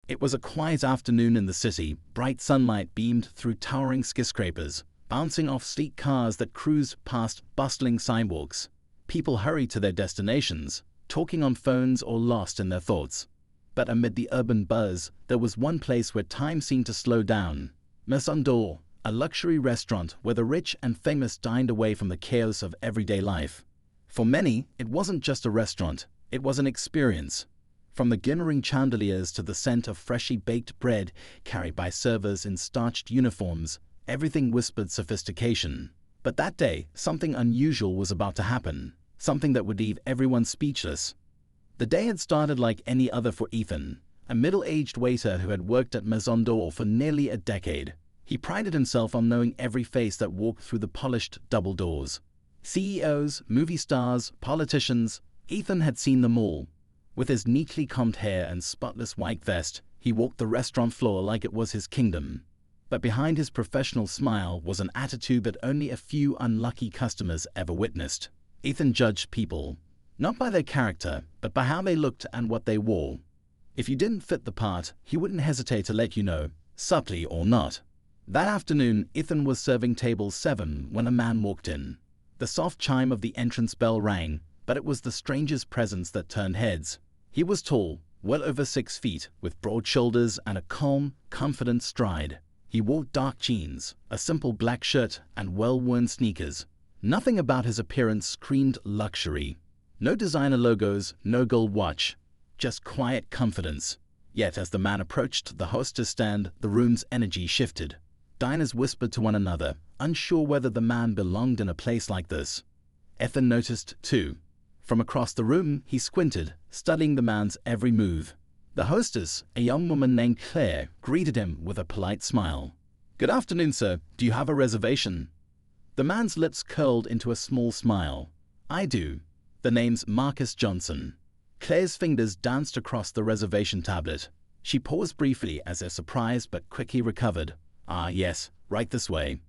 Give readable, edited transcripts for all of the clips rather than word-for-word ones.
It was a quiet afternoon in the city. Bright sunlight beamed through towering skyscrapers, bouncing off sleek cars that cruised past bustling sidewalks. People hurried to their destinations, talking on phones or lost in their thoughts. But amid the urban buzz, there was one place where time seemed to slow down. Maison d'Or, a luxury restaurant where the rich and famous dined away from the chaos of everyday life. For many, it wasn't just a restaurant, it was an experience. From the glimmering chandeliers to the scent of freshly baked bread carried by servers in starched uniforms, everything whispered sophistication. But that day, something unusual was about to happen, something that would leave everyone speechless. The day had started like any other for Ethan, a middle-aged waiter who had worked at Maison d'Or for nearly a decade. He prided himself on knowing every face that walked through the polished double doors. CEOs, movie stars, politicians, Ethan had seen them all. With his neatly combed hair and spotless white vest, he walked the restaurant floor like it was his kingdom. But behind his professional smile was an attitude that only a few unlucky customers ever witnessed. Ethan judged people, not by their character, but by how they looked and what they wore. If you didn't fit the part, he wouldn't hesitate to let you know, subtly or not. That afternoon, Ethan was serving table 7 when a man walked in. The soft chime of the entrance bell rang, but it was the stranger's presence that turned heads. He was tall, well over 6 feet, with broad shoulders and a calm, confident stride. He wore dark jeans, a simple black shirt, and well-worn sneakers. Nothing about his appearance screamed luxury. No designer logos, no gold watch, just quiet confidence. Yet as the man approached the hostess stand, the room's energy shifted. Diners whispered to one another, unsure whether the man belonged in a place like this. Ethan noticed, too. From across the room, he squinted, studying the man's every move. The hostess, a young woman named Claire, greeted him with a polite smile. "Good afternoon, sir. Do you have a reservation?" The man's lips curled into a small smile. "I do. The name's Marcus Johnson." Claire's fingers danced across the reservation tablet. She paused briefly as if surprised but quickly recovered. "Ah, yes, right this way."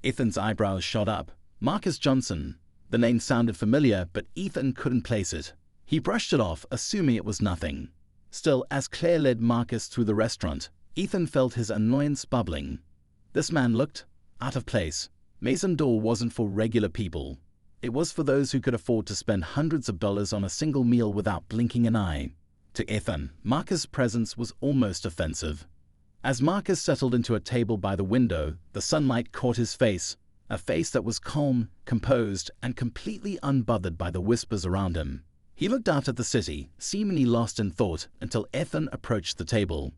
Ethan's eyebrows shot up. Marcus Johnson. The name sounded familiar, but Ethan couldn't place it. He brushed it off, assuming it was nothing. Still, as Claire led Marcus through the restaurant, Ethan felt his annoyance bubbling. This man looked out of place. Maison d'Or wasn't for regular people. It was for those who could afford to spend hundreds of dollars on a single meal without blinking an eye. To Ethan, Marcus' presence was almost offensive. As Marcus settled into a table by the window, the sunlight caught his face, a face that was calm, composed, and completely unbothered by the whispers around him. He looked out at the city, seemingly lost in thought, until Ethan approached the table.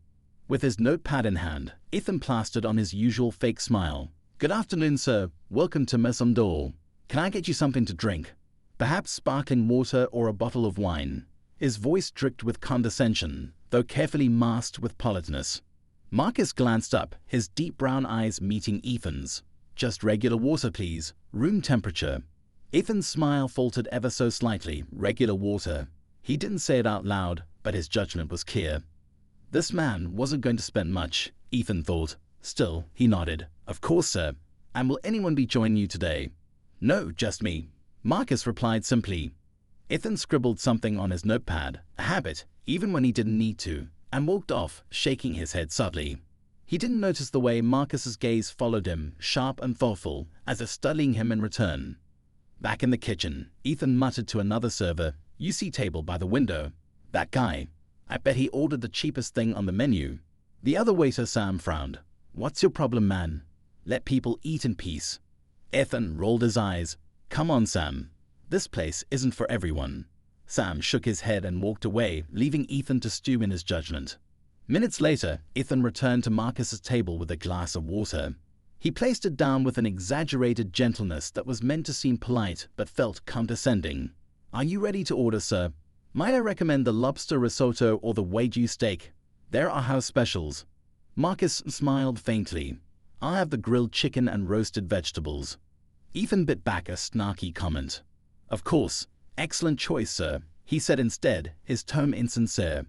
With his notepad in hand, Ethan plastered on his usual fake smile. "Good afternoon, sir. Welcome to Maison d'Or. Can I get you something to drink? Perhaps sparkling water or a bottle of wine?" His voice dripped with condescension, though carefully masked with politeness. Marcus glanced up, his deep brown eyes meeting Ethan's. "Just regular water, please. Room temperature." Ethan's smile faltered ever so slightly. Regular water. He didn't say it out loud, but his judgment was clear. This man wasn't going to spend much, Ethan thought. Still, he nodded. "Of course, sir. And will anyone be joining you today?" "No, just me." Marcus replied simply. Ethan scribbled something on his notepad, a habit, even when he didn't need to, and walked off, shaking his head subtly. He didn't notice the way Marcus's gaze followed him, sharp and thoughtful, as if studying him in return. Back in the kitchen, Ethan muttered to another server, "You see table by the window. That guy. I bet he ordered the cheapest thing on the menu." The other waiter, Sam, frowned. "What's your problem, man? Let people eat in peace." Ethan rolled his eyes. "Come on, Sam. This place isn't for everyone." Sam shook his head and walked away, leaving Ethan to stew in his judgment. Minutes later, Ethan returned to Marcus's table with a glass of water. He placed it down with an exaggerated gentleness that was meant to seem polite but felt condescending. "Are you ready to order, sir? Might I recommend the lobster risotto or the wagyu steak? They're our house specials." Marcus smiled faintly. "I'll have the grilled chicken and roasted vegetables." Ethan bit back a snarky comment. "Of course. Excellent choice, sir," he said instead, his tone insincere.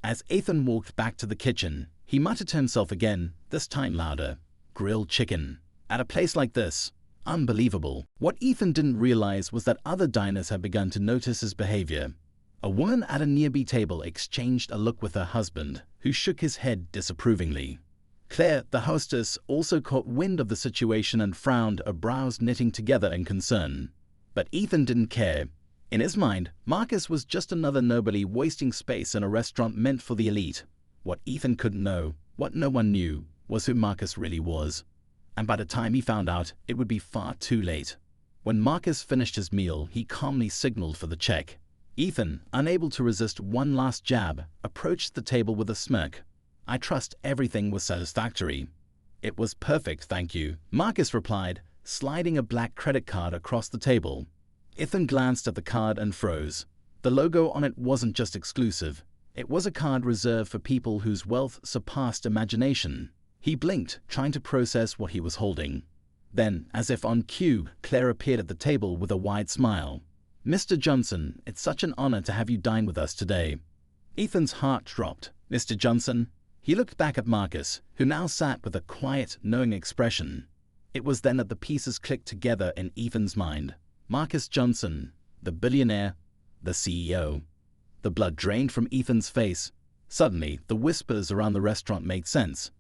As Ethan walked back to the kitchen, he muttered to himself again, this time louder. Grilled chicken. At a place like this. Unbelievable. What Ethan didn't realize was that other diners had begun to notice his behavior. A woman at a nearby table exchanged a look with her husband, who shook his head disapprovingly. Claire, the hostess, also caught wind of the situation and frowned, her brows knitting together in concern. But Ethan didn't care. In his mind, Marcus was just another nobody wasting space in a restaurant meant for the elite. What Ethan couldn't know, what no one knew, was who Marcus really was. And by the time he found out, it would be far too late. When Marcus finished his meal, he calmly signaled for the check. Ethan, unable to resist one last jab, approached the table with a smirk. "I trust everything was satisfactory." "It was perfect, thank you," Marcus replied, sliding a black credit card across the table. Ethan glanced at the card and froze. The logo on it wasn't just exclusive. It was a card reserved for people whose wealth surpassed imagination. He blinked, trying to process what he was holding. Then, as if on cue, Claire appeared at the table with a wide smile. "Mr. Johnson, it's such an honor to have you dine with us today." Ethan's heart dropped. "Mr. Johnson?" He looked back at Marcus, who now sat with a quiet, knowing expression. It was then that the pieces clicked together in Ethan's mind. Marcus Johnson, the billionaire, the CEO. The blood drained from Ethan's face. Suddenly, the whispers around the restaurant made sense.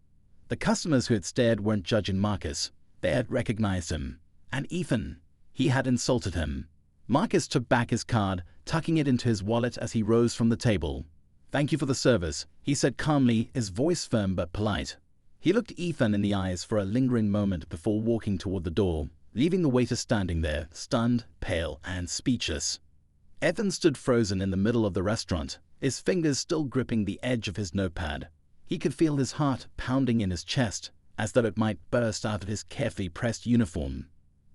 The customers who had stared weren't judging Marcus. They had recognized him. And Ethan, he had insulted him. Marcus took back his card, tucking it into his wallet as he rose from the table. "Thank you for the service," he said calmly, his voice firm but polite. He looked Ethan in the eyes for a lingering moment before walking toward the door, leaving the waiter standing there, stunned, pale, and speechless. Ethan stood frozen in the middle of the restaurant, his fingers still gripping the edge of his notepad. He could feel his heart pounding in his chest, as though it might burst out of his carefully pressed uniform.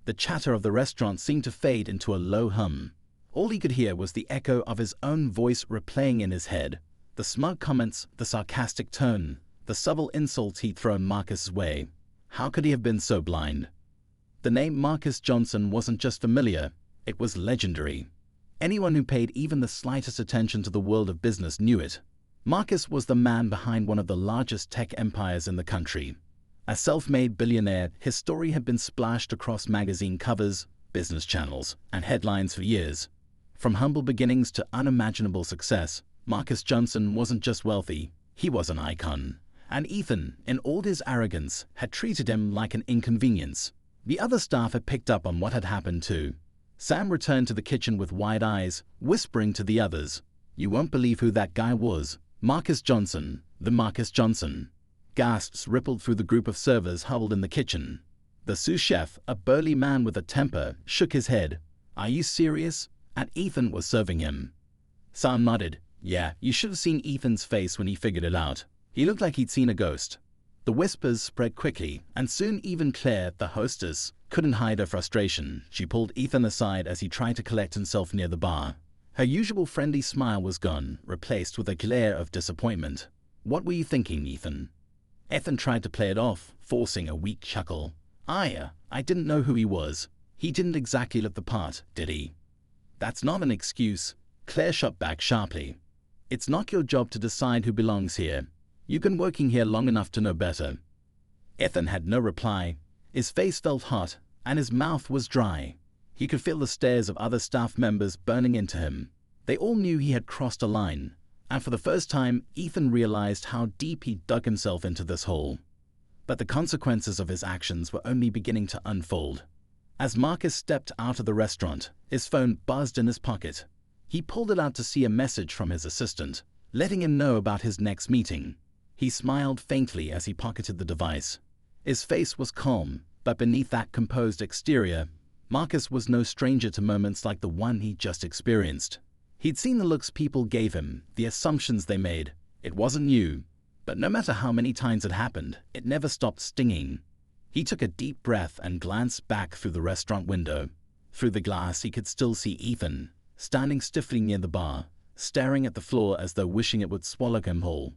The chatter of the restaurant seemed to fade into a low hum. All he could hear was the echo of his own voice replaying in his head, the smug comments, the sarcastic tone, the subtle insults he'd thrown Marcus's way. How could he have been so blind? The name Marcus Johnson wasn't just familiar, it was legendary. Anyone who paid even the slightest attention to the world of business knew it. Marcus was the man behind one of the largest tech empires in the country. A self-made billionaire, his story had been splashed across magazine covers, business channels, and headlines for years. From humble beginnings to unimaginable success, Marcus Johnson wasn't just wealthy, he was an icon. And Ethan, in all his arrogance, had treated him like an inconvenience. The other staff had picked up on what had happened too. Sam returned to the kitchen with wide eyes, whispering to the others, "You won't believe who that guy was. Marcus Johnson, the Marcus Johnson." Gasps rippled through the group of servers huddled in the kitchen. The sous chef, a burly man with a temper, shook his head. "Are you serious?" And Ethan was serving him. Sam nodded. "Yeah, you should have seen Ethan's face when he figured it out. He looked like he'd seen a ghost." The whispers spread quickly, and soon even Claire, the hostess, couldn't hide her frustration. She pulled Ethan aside as he tried to collect himself near the bar. Her usual friendly smile was gone, replaced with a glare of disappointment. "What were you thinking, Ethan?" Ethan tried to play it off, forcing a weak chuckle. I didn't know who he was. He didn't exactly look the part, did he?" "That's not an excuse," Claire shot back sharply. "It's not your job to decide who belongs here. You've been working here long enough to know better." Ethan had no reply. His face felt hot, and his mouth was dry. He could feel the stares of other staff members burning into him. They all knew he had crossed a line, and for the first time, Ethan realized how deep he'd dug himself into this hole. But the consequences of his actions were only beginning to unfold. As Marcus stepped out of the restaurant, his phone buzzed in his pocket. He pulled it out to see a message from his assistant, letting him know about his next meeting. He smiled faintly as he pocketed the device. His face was calm, but beneath that composed exterior, Marcus was no stranger to moments like the one he'd just experienced. He'd seen the looks people gave him, the assumptions they made. It wasn't new, but no matter how many times it happened, it never stopped stinging. He took a deep breath and glanced back through the restaurant window. Through the glass, he could still see Ethan, standing stiffly near the bar, staring at the floor as though wishing it would swallow him whole.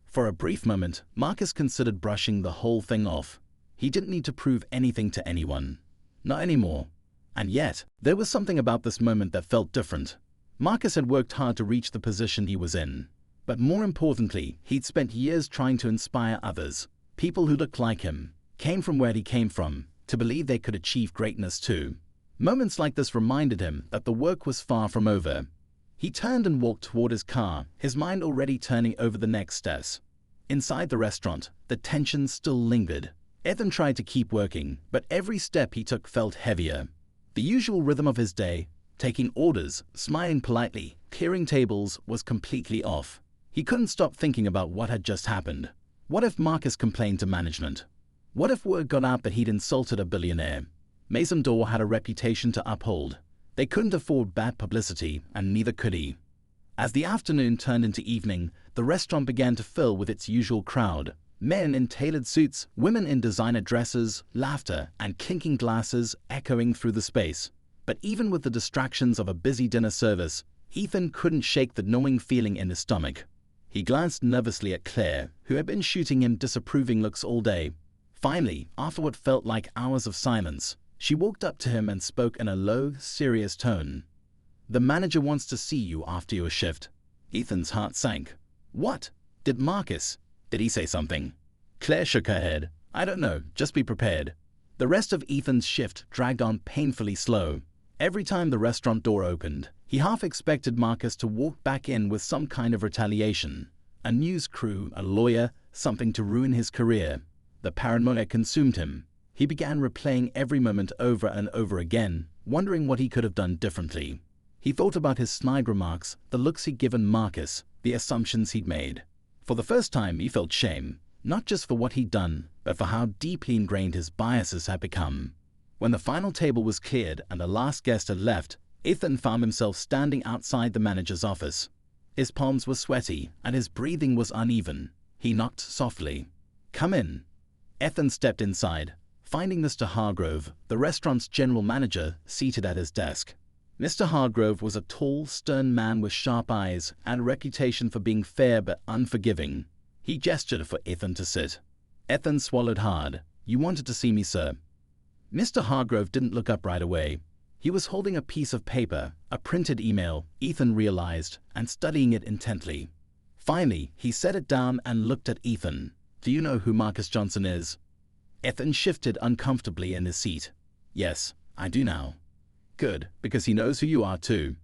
For a brief moment, Marcus considered brushing the whole thing off. He didn't need to prove anything to anyone. Not anymore. And yet, there was something about this moment that felt different. Marcus had worked hard to reach the position he was in. But more importantly, he'd spent years trying to inspire others, people who looked like him, came from where he came from, to believe they could achieve greatness too. Moments like this reminded him that the work was far from over. He turned and walked toward his car, his mind already turning over the next steps. Inside the restaurant, the tension still lingered. Ethan tried to keep working, but every step he took felt heavier. The usual rhythm of his day, taking orders, smiling politely, clearing tables, was completely off. He couldn't stop thinking about what had just happened. What if Marcus complained to management? What if word got out that he'd insulted a billionaire? Maison d'Or had a reputation to uphold. They couldn't afford bad publicity, and neither could he. As the afternoon turned into evening, the restaurant began to fill with its usual crowd. Men in tailored suits, women in designer dresses, laughter and clinking glasses echoing through the space. But even with the distractions of a busy dinner service, Ethan couldn't shake the gnawing feeling in his stomach. He glanced nervously at Claire, who had been shooting him disapproving looks all day. Finally, after what felt like hours of silence, she walked up to him and spoke in a low, serious tone. "The manager wants to see you after your shift." Ethan's heart sank. What? Did he say something? Claire shook her head. "I don't know, just be prepared." The rest of Ethan's shift dragged on painfully slow. Every time the restaurant door opened, he half expected Marcus to walk back in with some kind of retaliation. A news crew, a lawyer, something to ruin his career. The paranoia consumed him. He began replaying every moment over and over again, wondering what he could have done differently. He thought about his snide remarks, the looks he'd given Marcus, the assumptions he'd made. For the first time, he felt shame, not just for what he'd done, but for how deeply ingrained his biases had become. When the final table was cleared and the last guest had left, Ethan found himself standing outside the manager's office. His palms were sweaty, and his breathing was uneven. He knocked softly. "Come in." Ethan stepped inside, finding Mr. Hargrove, the restaurant's general manager, seated at his desk. Mr. Hargrove was a tall, stern man with sharp eyes and a reputation for being fair but unforgiving. He gestured for Ethan to sit. Ethan swallowed hard. "You wanted to see me, sir." Mr. Hargrove didn't look up right away. He was holding a piece of paper, a printed email, Ethan realized, and studying it intently. Finally, he set it down and looked at Ethan. "Do you know who Marcus Johnson is?" Ethan shifted uncomfortably in his seat. "Yes, I do now." "Good, because he knows who you are too."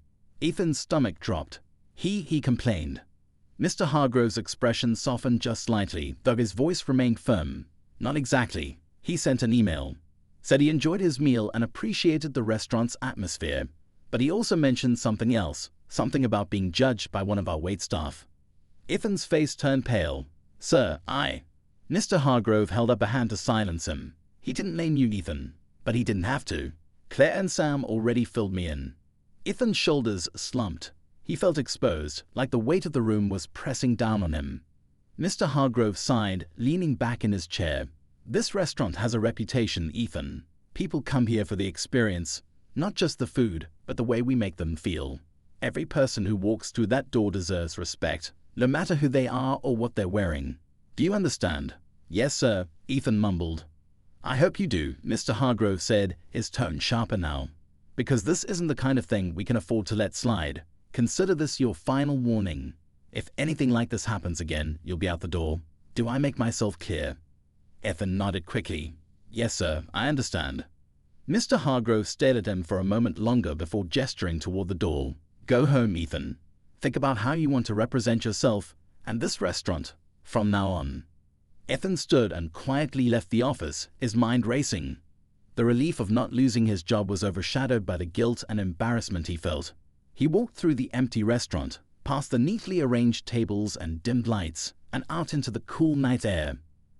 Ethan's stomach dropped. He complained. Mr. Hargrove's expression softened just slightly, though his voice remained firm. "Not exactly. He sent an email. Said he enjoyed his meal and appreciated the restaurant's atmosphere. But he also mentioned something else, something about being judged by one of our waitstaff." Ethan's face turned pale. "Sir, Mr. Hargrove held up a hand to silence him. "He didn't name you, Ethan, but he didn't have to. Claire and Sam already filled me in." Ethan's shoulders slumped. He felt exposed, like the weight of the room was pressing down on him. Mr. Hargrove sighed, leaning back in his chair. "This restaurant has a reputation, Ethan. People come here for the experience, not just the food, but the way we make them feel. Every person who walks through that door deserves respect, no matter who they are or what they're wearing. Do you understand?" "Yes, sir," Ethan mumbled. "I hope you do," Mr. Hargrove said, his tone sharper now. "Because this isn't the kind of thing we can afford to let slide. Consider this your final warning. If anything like this happens again, you'll be out the door. Do I make myself clear?" Ethan nodded quickly. "Yes, sir, I understand." Mr. Hargrove stared at him for a moment longer before gesturing toward the door. "Go home, Ethan. Think about how you want to represent yourself and this restaurant from now on." Ethan stood and quietly left the office, his mind racing. The relief of not losing his job was overshadowed by the guilt and embarrassment he felt. He walked through the empty restaurant, past the neatly arranged tables and dimmed lights, and out into the cool night air.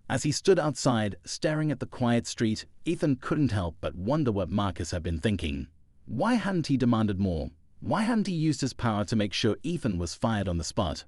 As he stood outside, staring at the quiet street, Ethan couldn't help but wonder what Marcus had been thinking. Why hadn't he demanded more? Why hadn't he used his power to make sure Ethan was fired on the spot?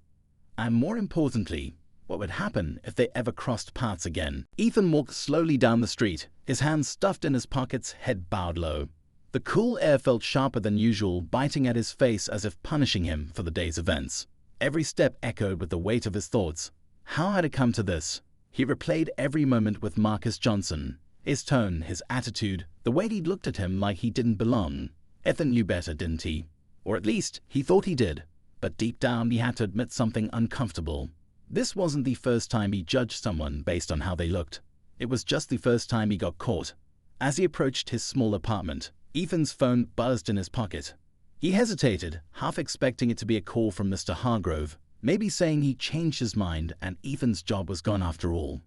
And more importantly, what would happen if they ever crossed paths again? Ethan walked slowly down the street, his hands stuffed in his pockets, head bowed low. The cool air felt sharper than usual, biting at his face as if punishing him for the day's events. Every step echoed with the weight of his thoughts. How had it come to this? He replayed every moment with Marcus Johnson. His tone, his attitude, the way he'd looked at him like he didn't belong. Ethan knew better, didn't he? Or at least, he thought he did. But deep down, he had to admit something uncomfortable. This wasn't the first time he judged someone based on how they looked. It was just the first time he got caught. As he approached his small apartment, Ethan's phone buzzed in his pocket. He hesitated, half expecting it to be a call from Mr. Hargrove, maybe saying he changed his mind and Ethan's job was gone after all.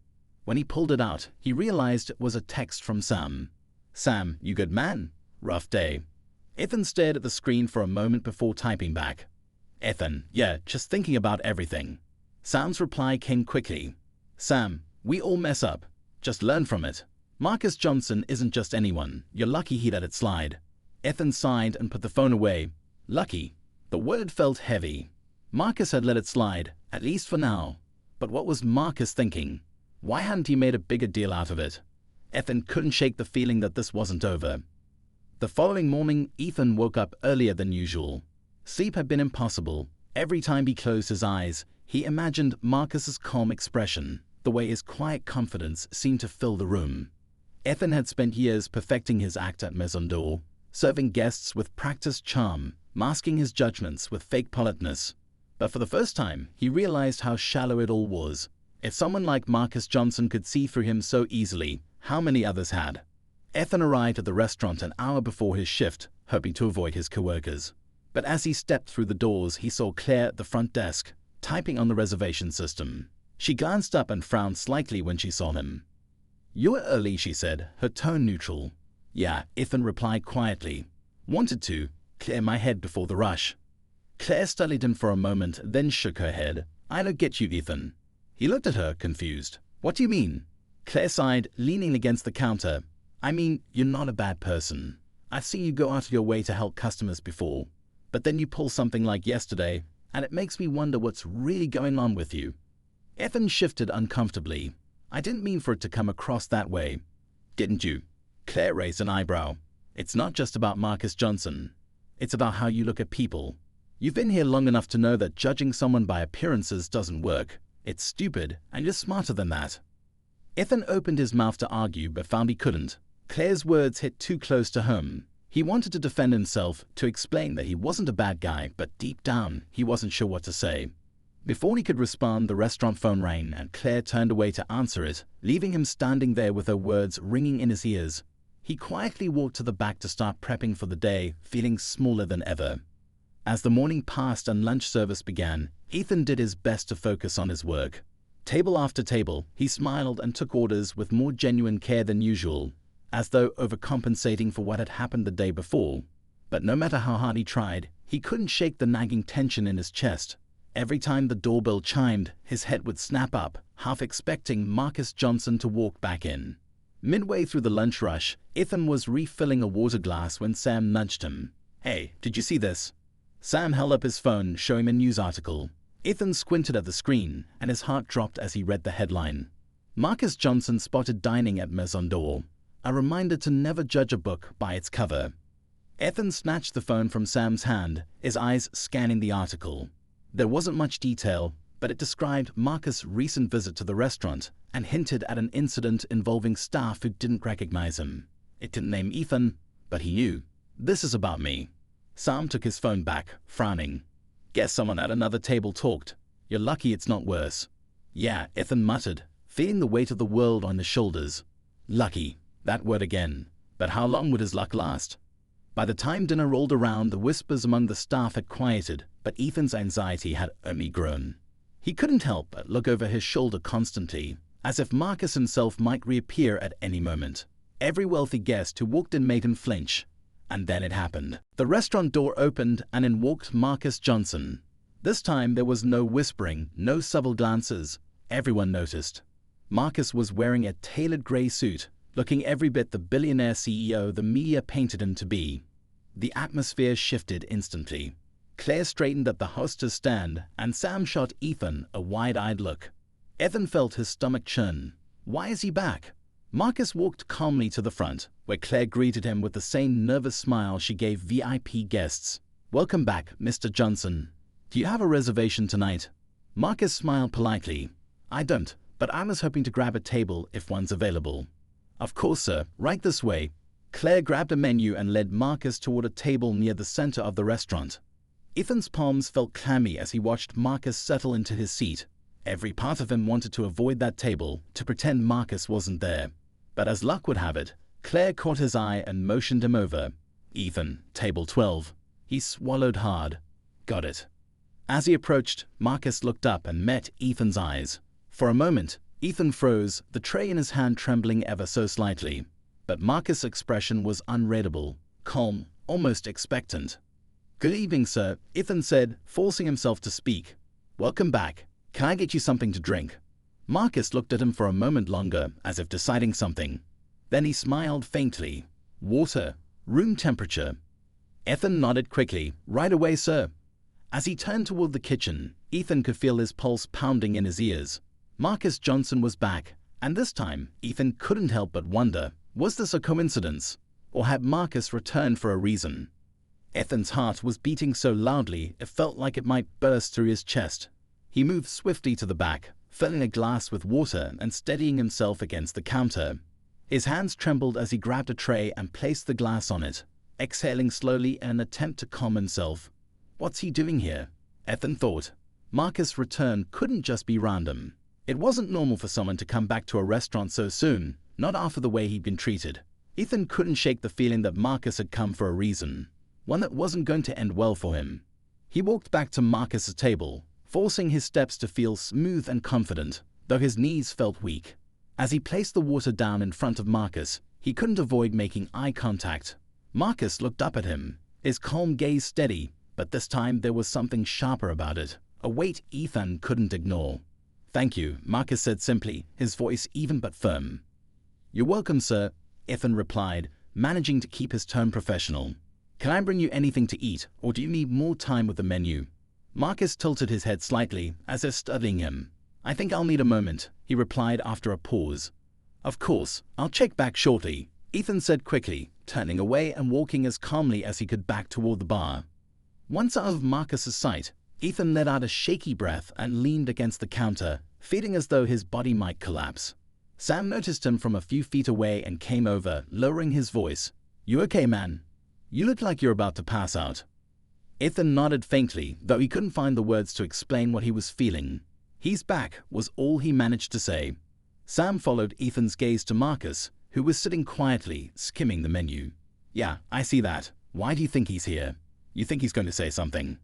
When he pulled it out, he realized it was a text from Sam. "Sam, you good man? Rough day." Ethan stared at the screen for a moment before typing back. "Ethan, yeah, just thinking about everything." Sam's reply came quickly. "Sam, we all mess up. Just learn from it. Marcus Johnson isn't just anyone. You're lucky he let it slide." Ethan sighed and put the phone away. Lucky. The word felt heavy. Marcus had let it slide, at least for now. But what was Marcus thinking? Why hadn't he made a bigger deal out of it? Ethan couldn't shake the feeling that this wasn't over. The following morning, Ethan woke up earlier than usual. Sleep had been impossible. Every time he closed his eyes, he imagined Marcus's calm expression, the way his quiet confidence seemed to fill the room. Ethan had spent years perfecting his act at Maison d'Or, serving guests with practiced charm, masking his judgments with fake politeness. But for the first time, he realized how shallow it all was. If someone like Marcus Johnson could see through him so easily, how many others had? Ethan arrived at the restaurant an hour before his shift, hoping to avoid his coworkers. But as he stepped through the doors, he saw Claire at the front desk, typing on the reservation system. She glanced up and frowned slightly when she saw him. "You were early," she said, her tone neutral. "Yeah," Ethan replied quietly. "Wanted to clear my head before the rush." Claire studied him for a moment, then shook her head. "I don't get you, Ethan." He looked at her, confused. "What do you mean?" Claire sighed, leaning against the counter. "I mean, you're not a bad person. I've seen you go out of your way to help customers before. But then you pull something like yesterday, and it makes me wonder what's really going on with you." Ethan shifted uncomfortably. "I didn't mean for it to come across that way." "Didn't you?" Claire raised an eyebrow. "It's not just about Marcus Johnson. It's about how you look at people. You've been here long enough to know that judging someone by appearances doesn't work. It's stupid, and you're smarter than that." Ethan opened his mouth to argue, but found he couldn't. Claire's words hit too close to home. He wanted to defend himself, to explain that he wasn't a bad guy, but deep down, he wasn't sure what to say. Before he could respond, the restaurant phone rang, and Claire turned away to answer it, leaving him standing there with her words ringing in his ears. He quietly walked to the back to start prepping for the day, feeling smaller than ever. As the morning passed and lunch service began, Ethan did his best to focus on his work. Table after table, he smiled and took orders with more genuine care than usual, as though overcompensating for what had happened the day before. But no matter how hard he tried, he couldn't shake the nagging tension in his chest. Every time the doorbell chimed, his head would snap up, half expecting Marcus Johnson to walk back in. Midway through the lunch rush, Ethan was refilling a water glass when Sam nudged him. "Hey, did you see this?" Sam held up his phone, showing him a news article. Ethan squinted at the screen, and his heart dropped as he read the headline. "Marcus Johnson spotted dining at Maison d'Or. A reminder to never judge a book by its cover." Ethan snatched the phone from Sam's hand, his eyes scanning the article. There wasn't much detail, but it described Marcus' recent visit to the restaurant and hinted at an incident involving staff who didn't recognize him. It didn't name Ethan, but he knew. "This is about me." Sam took his phone back, frowning. "Guess someone at another table talked. You're lucky it's not worse." "Yeah," Ethan muttered, feeling the weight of the world on his shoulders. Lucky, that word again. But how long would his luck last? By the time dinner rolled around, the whispers among the staff had quieted, but Ethan's anxiety had only grown. He couldn't help but look over his shoulder constantly, as if Marcus himself might reappear at any moment. Every wealthy guest who walked in made him flinch. And then it happened. The restaurant door opened, and in walked Marcus Johnson. This time there was no whispering, no subtle glances. Everyone noticed. Marcus was wearing a tailored grey suit, looking every bit the billionaire CEO the media painted him to be. The atmosphere shifted instantly. Claire straightened at the hostess stand, and Sam shot Ethan a wide-eyed look. Ethan felt his stomach churn. Why is he back? Marcus walked calmly to the front, where Claire greeted him with the same nervous smile she gave VIP guests. "Welcome back, Mr. Johnson. Do you have a reservation tonight?" Marcus smiled politely. "I don't, but I was hoping to grab a table if one's available." "Of course, sir. Right this way." Claire grabbed a menu and led Marcus toward a table near the center of the restaurant. Ethan's palms felt clammy as he watched Marcus settle into his seat. Every part of him wanted to avoid that table, to pretend Marcus wasn't there. But as luck would have it, Claire caught his eye and motioned him over. "Ethan, table 12. He swallowed hard. Got it. As he approached, Marcus looked up and met Ethan's eyes. For a moment, Ethan froze, the tray in his hand trembling ever so slightly. But Marcus' expression was unreadable, calm, almost expectant. "Good evening, sir," Ethan said, forcing himself to speak. "Welcome back. Can I get you something to drink?" Marcus looked at him for a moment longer, as if deciding something. Then he smiled faintly. "Water. Room temperature." Ethan nodded quickly. "Right away, sir." As he turned toward the kitchen, Ethan could feel his pulse pounding in his ears. Marcus Johnson was back, and this time Ethan couldn't help but wonder, was this a coincidence? Or had Marcus returned for a reason? Ethan's heart was beating so loudly it felt like it might burst through his chest. He moved swiftly to the back, filling a glass with water and steadying himself against the counter. His hands trembled as he grabbed a tray and placed the glass on it, exhaling slowly in an attempt to calm himself. What's he doing here? Ethan thought. Marcus' return couldn't just be random. It wasn't normal for someone to come back to a restaurant so soon, not after the way he'd been treated. Ethan couldn't shake the feeling that Marcus had come for a reason, one that wasn't going to end well for him. He walked back to Marcus' table, forcing his steps to feel smooth and confident, though his knees felt weak. As he placed the water down in front of Marcus, he couldn't avoid making eye contact. Marcus looked up at him, his calm gaze steady, but this time there was something sharper about it, a weight Ethan couldn't ignore. "Thank you," Marcus said simply, his voice even but firm. "You're welcome, sir," Ethan replied, managing to keep his tone professional. "Can I bring you anything to eat, or do you need more time with the menu?" Marcus tilted his head slightly, as if studying him. "I think I'll need a moment," he replied after a pause. "Of course, I'll check back shortly," Ethan said quickly, turning away and walking as calmly as he could back toward the bar. Once out of Marcus' sight, Ethan let out a shaky breath and leaned against the counter, feeling as though his body might collapse. Sam noticed him from a few feet away and came over, lowering his voice. "You okay, man? You look like you're about to pass out." Ethan nodded faintly, though he couldn't find the words to explain what he was feeling. "He's back," was all he managed to say. Sam followed Ethan's gaze to Marcus, who was sitting quietly, skimming the menu. "Yeah, I see that. Why do you think he's here? You think he's going to say something?"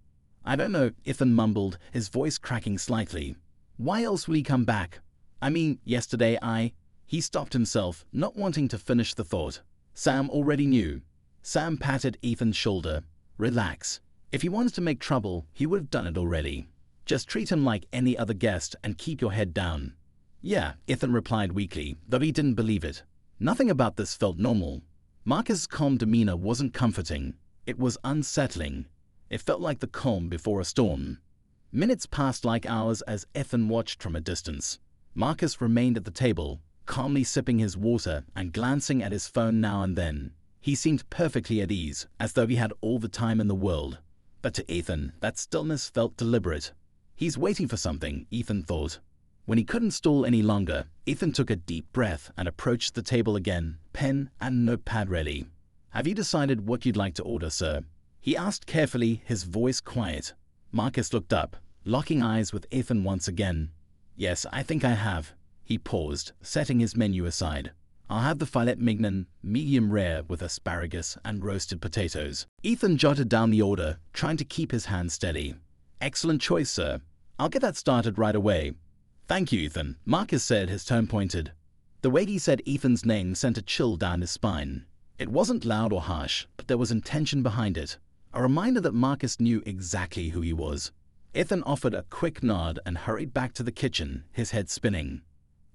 "I don't know," Ethan mumbled, his voice cracking slightly. "Why else will he come back? I mean, yesterday He stopped himself, not wanting to finish the thought. Sam already knew. Sam patted Ethan's shoulder. "Relax. If he wanted to make trouble, he would have done it already. Just treat him like any other guest and keep your head down." "Yeah," Ethan replied weakly, though he didn't believe it. Nothing about this felt normal. Marcus' calm demeanor wasn't comforting. It was unsettling. It felt like the calm before a storm. Minutes passed like hours as Ethan watched from a distance. Marcus remained at the table, calmly sipping his water and glancing at his phone now and then. He seemed perfectly at ease, as though he had all the time in the world. But to Ethan, that stillness felt deliberate. He's waiting for something, Ethan thought. When he couldn't stall any longer, Ethan took a deep breath and approached the table again, pen and notepad ready. "Have you decided what you'd like to order, sir?" he asked carefully, his voice quiet. Marcus looked up, locking eyes with Ethan once again. "Yes, I think I have." He paused, setting his menu aside. "I'll have the filet mignon, medium rare with asparagus and roasted potatoes." Ethan jotted down the order, trying to keep his hand steady. "Excellent choice, sir. I'll get that started right away." "Thank you, Ethan," Marcus said, his tone pointed. The way he said Ethan's name sent a chill down his spine. It wasn't loud or harsh, but there was intention behind it, a reminder that Marcus knew exactly who he was. Ethan offered a quick nod and hurried back to the kitchen, his head spinning.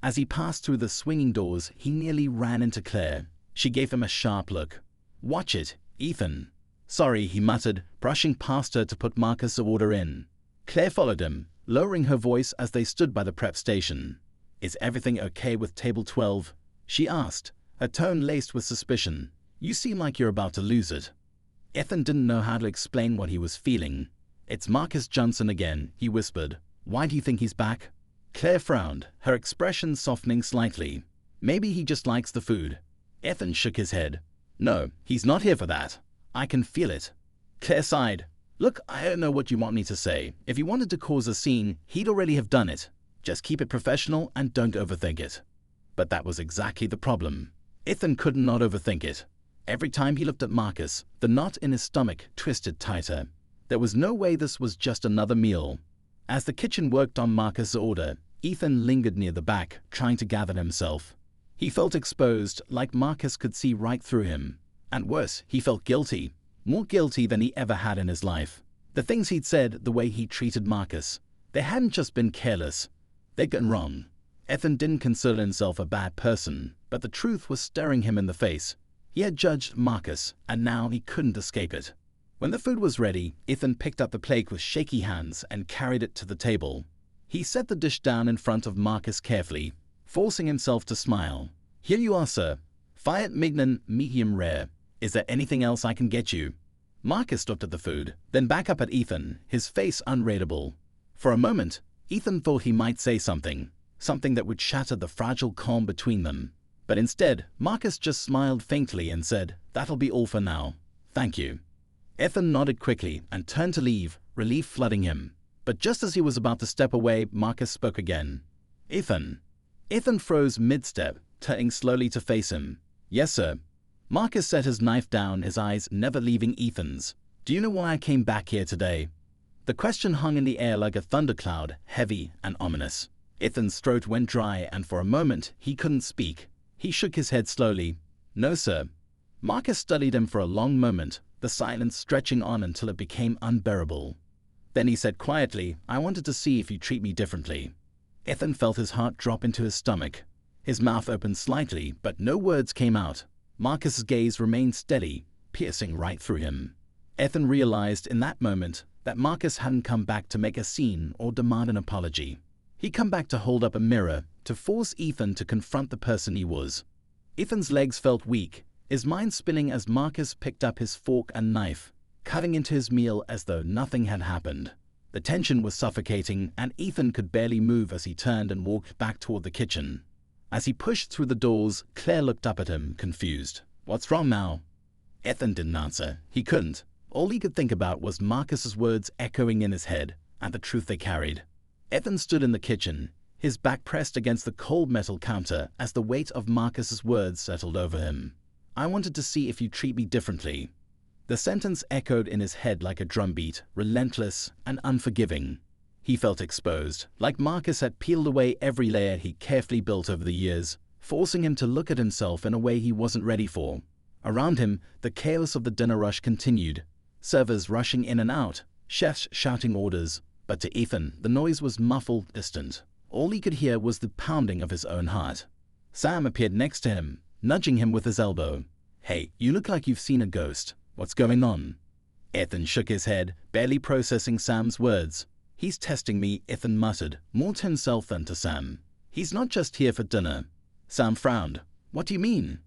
As he passed through the swinging doors, he nearly ran into Claire. She gave him a sharp look. "Watch it, Ethan." "Sorry," he muttered, brushing past her to put Marcus' order in. Claire followed him, lowering her voice as they stood by the prep station. "Is everything okay with table 12? She asked, her tone laced with suspicion. "You seem like you're about to lose it." Ethan didn't know how to explain what he was feeling. "It's Marcus Johnson again," he whispered. "Why do you think he's back?" Claire frowned, her expression softening slightly. "Maybe he just likes the food." Ethan shook his head. "No, he's not here for that. I can feel it." Claire sighed. "Look, I don't know what you want me to say. If he wanted to cause a scene, he'd already have done it. Just keep it professional and don't overthink it." But that was exactly the problem. Ethan could not overthink it. Every time he looked at Marcus, the knot in his stomach twisted tighter. There was no way this was just another meal. As the kitchen worked on Marcus' order, Ethan lingered near the back, trying to gather himself. He felt exposed, like Marcus could see right through him. And worse, he felt guilty. More guilty than he ever had in his life. The things he'd said, the way he treated Marcus, they hadn't just been careless. They'd gone wrong. Ethan didn't consider himself a bad person, but the truth was staring him in the face. He had judged Marcus, and now he couldn't escape it. When the food was ready, Ethan picked up the plate with shaky hands and carried it to the table. He set the dish down in front of Marcus carefully, forcing himself to smile. "Here you are, sir. Fiat Mignon medium rare. Is there anything else I can get you?" Marcus looked at the food, then back up at Ethan, his face unreadable. For a moment, Ethan thought he might say something that would shatter the fragile calm between them. But instead, Marcus just smiled faintly and said, "That'll be all for now. Thank you." Ethan nodded quickly and turned to leave, relief flooding him. But just as he was about to step away, Marcus spoke again. "Ethan." Ethan froze mid-step, turning slowly to face him. "Yes, sir." Marcus set his knife down, his eyes never leaving Ethan's. "Do you know why I came back here today?" The question hung in the air like a thundercloud, heavy and ominous. Ethan's throat went dry, and for a moment he couldn't speak. He shook his head slowly. "No, sir." Marcus studied him for a long moment, the silence stretching on until it became unbearable. Then he said quietly, "I wanted to see if you treat me differently." Ethan felt his heart drop into his stomach. His mouth opened slightly, but no words came out. Marcus's gaze remained steady, piercing right through him. Ethan realized in that moment that Marcus hadn't come back to make a scene or demand an apology. He'd come back to hold up a mirror, to force Ethan to confront the person he was. Ethan's legs felt weak, his mind spinning as Marcus picked up his fork and knife, cutting into his meal as though nothing had happened. The tension was suffocating, and Ethan could barely move as he turned and walked back toward the kitchen. As he pushed through the doors, Claire looked up at him, confused. "What's wrong now?" Ethan didn't answer. He couldn't. All he could think about was Marcus's words echoing in his head, and the truth they carried. Ethan stood in the kitchen, his back pressed against the cold metal counter as the weight of Marcus's words settled over him. "I wanted to see if you treat me differently." The sentence echoed in his head like a drumbeat, relentless and unforgiving. He felt exposed, like Marcus had peeled away every layer he carefully built over the years, forcing him to look at himself in a way he wasn't ready for. Around him, the chaos of the dinner rush continued. Servers rushing in and out, chefs shouting orders. But to Ethan, the noise was muffled, distant. All he could hear was the pounding of his own heart. Sam appeared next to him, nudging him with his elbow. "Hey, you look like you've seen a ghost. What's going on?" Ethan shook his head, barely processing Sam's words. "He's testing me," Ethan muttered, more to himself than to Sam. "He's not just here for dinner." Sam frowned. "What do you mean?"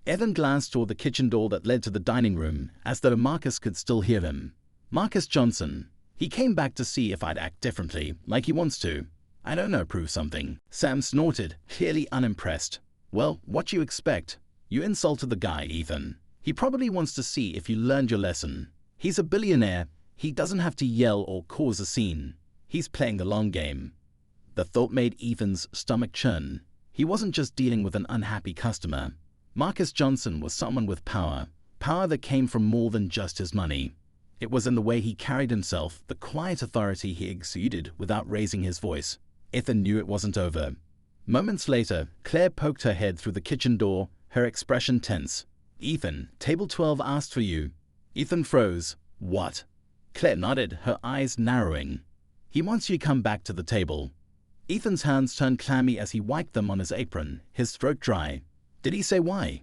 Ethan glanced toward the kitchen door that led to the dining room, as though Marcus could still hear him. "Marcus Johnson. He came back to see if I'd act differently, like he wants to. I don't know, prove something." Sam snorted, clearly unimpressed. "Well, what you expect? You insulted the guy, Ethan. He probably wants to see if you learned your lesson. He's a billionaire. He doesn't have to yell or cause a scene. He's playing the long game." The thought made Ethan's stomach churn. He wasn't just dealing with an unhappy customer. Marcus Johnson was someone with power, power that came from more than just his money. It was in the way he carried himself, the quiet authority he exuded without raising his voice. Ethan knew it wasn't over. Moments later, Claire poked her head through the kitchen door, her expression tense. "Ethan, table 12 asked for you." Ethan froze. "What?" Claire nodded, her eyes narrowing. "He wants you to come back to the table." Ethan's hands turned clammy as he wiped them on his apron, his throat dry. "Did he say why?"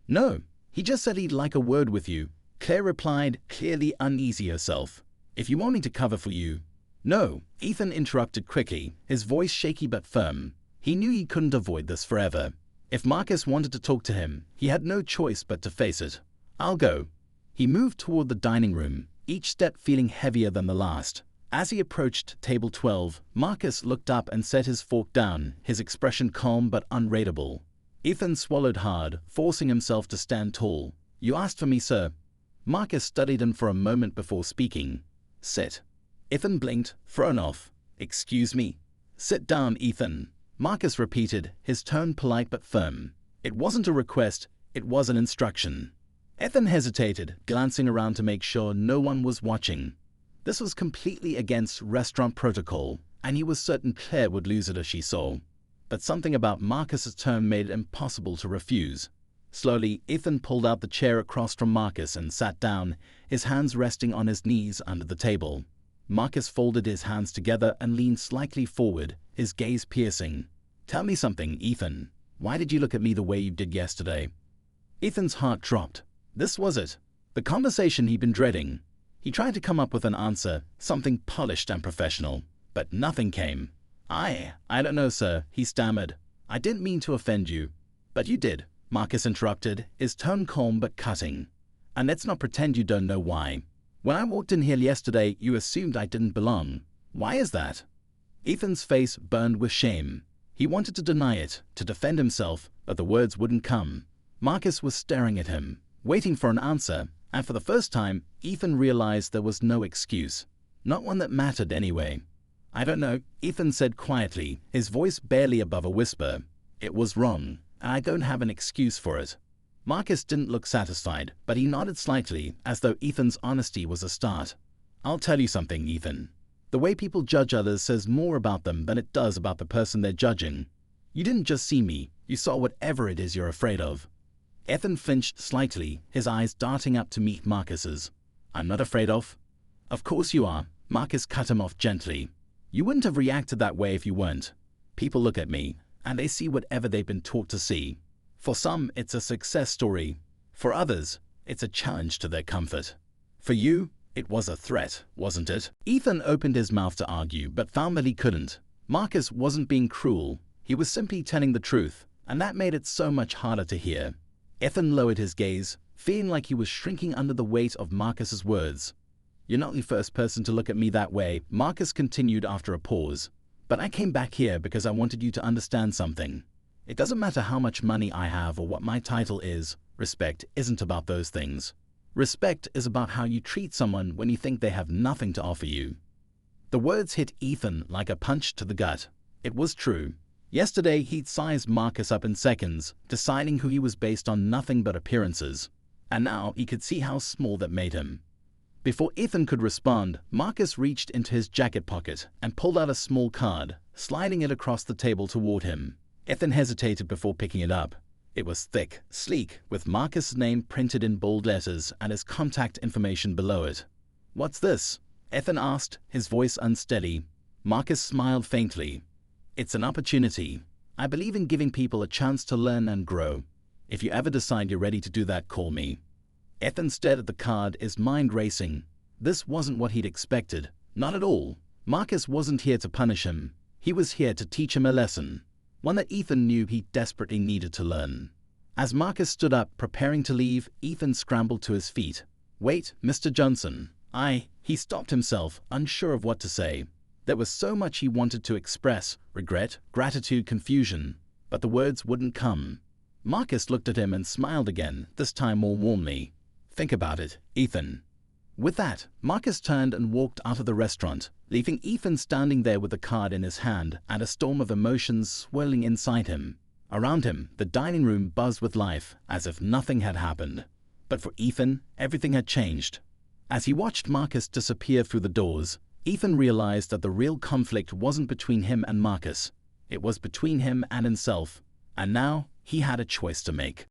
"No, he just said he'd like a word with you." Claire replied, clearly uneasy herself. "If you want me to cover for you." "No," Ethan interrupted quickly, his voice shaky but firm. He knew he couldn't avoid this forever. If Marcus wanted to talk to him, he had no choice but to face it. "I'll go." He moved toward the dining room, each step feeling heavier than the last. As he approached table 12, Marcus looked up and set his fork down, his expression calm but unreadable. Ethan swallowed hard, forcing himself to stand tall. "You asked for me, sir." Marcus studied him for a moment before speaking. "Sit." Ethan blinked, thrown off. "Excuse me." "Sit down, Ethan." Marcus repeated, his tone polite but firm. It wasn't a request, it was an instruction. Ethan hesitated, glancing around to make sure no one was watching. This was completely against restaurant protocol, and he was certain Claire would lose it as she saw. But something about Marcus's tone made it impossible to refuse. Slowly, Ethan pulled out the chair across from Marcus and sat down, his hands resting on his knees under the table. Marcus folded his hands together and leaned slightly forward, his gaze piercing. "Tell me something, Ethan. Why did you look at me the way you did yesterday?" Ethan's heart dropped. This was it. The conversation he'd been dreading. He tried to come up with an answer, something polished and professional, but nothing came. I don't know, sir," he stammered. "I didn't mean to offend you." "But you did," Marcus interrupted, his tone calm but cutting. "And let's not pretend you don't know why. When I walked in here yesterday, you assumed I didn't belong. Why is that?" Ethan's face burned with shame. He wanted to deny it, to defend himself, but the words wouldn't come. Marcus was staring at him, waiting for an answer, and for the first time, Ethan realized there was no excuse. Not one that mattered anyway. "I don't know," Ethan said quietly, his voice barely above a whisper. "It was wrong, and I don't have an excuse for it." Marcus didn't look satisfied, but he nodded slightly, as though Ethan's honesty was a start. "I'll tell you something, Ethan. The way people judge others says more about them than it does about the person they're judging. You didn't just see me, you saw whatever it is you're afraid of." Ethan flinched slightly, his eyes darting up to meet Marcus's. "I'm not afraid of." "Of course you are," Marcus cut him off gently. "You wouldn't have reacted that way if you weren't. People look at me, and they see whatever they've been taught to see. For some, it's a success story. For others, it's a challenge to their comfort. For you, it was a threat, wasn't it?" Ethan opened his mouth to argue, but found that he couldn't. Marcus wasn't being cruel. He was simply telling the truth, and that made it so much harder to hear. Ethan lowered his gaze, feeling like he was shrinking under the weight of Marcus's words. "You're not the first person to look at me that way," Marcus continued after a pause. "But I came back here because I wanted you to understand something. It doesn't matter how much money I have or what my title is. Respect isn't about those things. Respect is about how you treat someone when you think they have nothing to offer you." The words hit Ethan like a punch to the gut. It was true. Yesterday, he'd sized Marcus up in seconds, deciding who he was based on nothing but appearances. And now he could see how small that made him. Before Ethan could respond, Marcus reached into his jacket pocket and pulled out a small card, sliding it across the table toward him. Ethan hesitated before picking it up. It was thick, sleek, with Marcus' name printed in bold letters and his contact information below it. "What's this?" Ethan asked, his voice unsteady. Marcus smiled faintly. "It's an opportunity. I believe in giving people a chance to learn and grow. If you ever decide you're ready to do that, call me." Ethan stared at the card, his mind racing. This wasn't what he'd expected. Not at all. Marcus wasn't here to punish him. He was here to teach him a lesson. One that Ethan knew he desperately needed to learn. As Marcus stood up, preparing to leave, Ethan scrambled to his feet. "Wait, Mr. Johnson. He stopped himself, unsure of what to say. There was so much he wanted to express, regret, gratitude, confusion, but the words wouldn't come. Marcus looked at him and smiled again, this time more warmly. "Think about it, Ethan." With that, Marcus turned and walked out of the restaurant, leaving Ethan standing there with the card in his hand and a storm of emotions swirling inside him. Around him, the dining room buzzed with life, as if nothing had happened. But for Ethan, everything had changed. As he watched Marcus disappear through the doors, Ethan realized that the real conflict wasn't between him and Marcus. It was between him and himself. And now, he had a choice to make.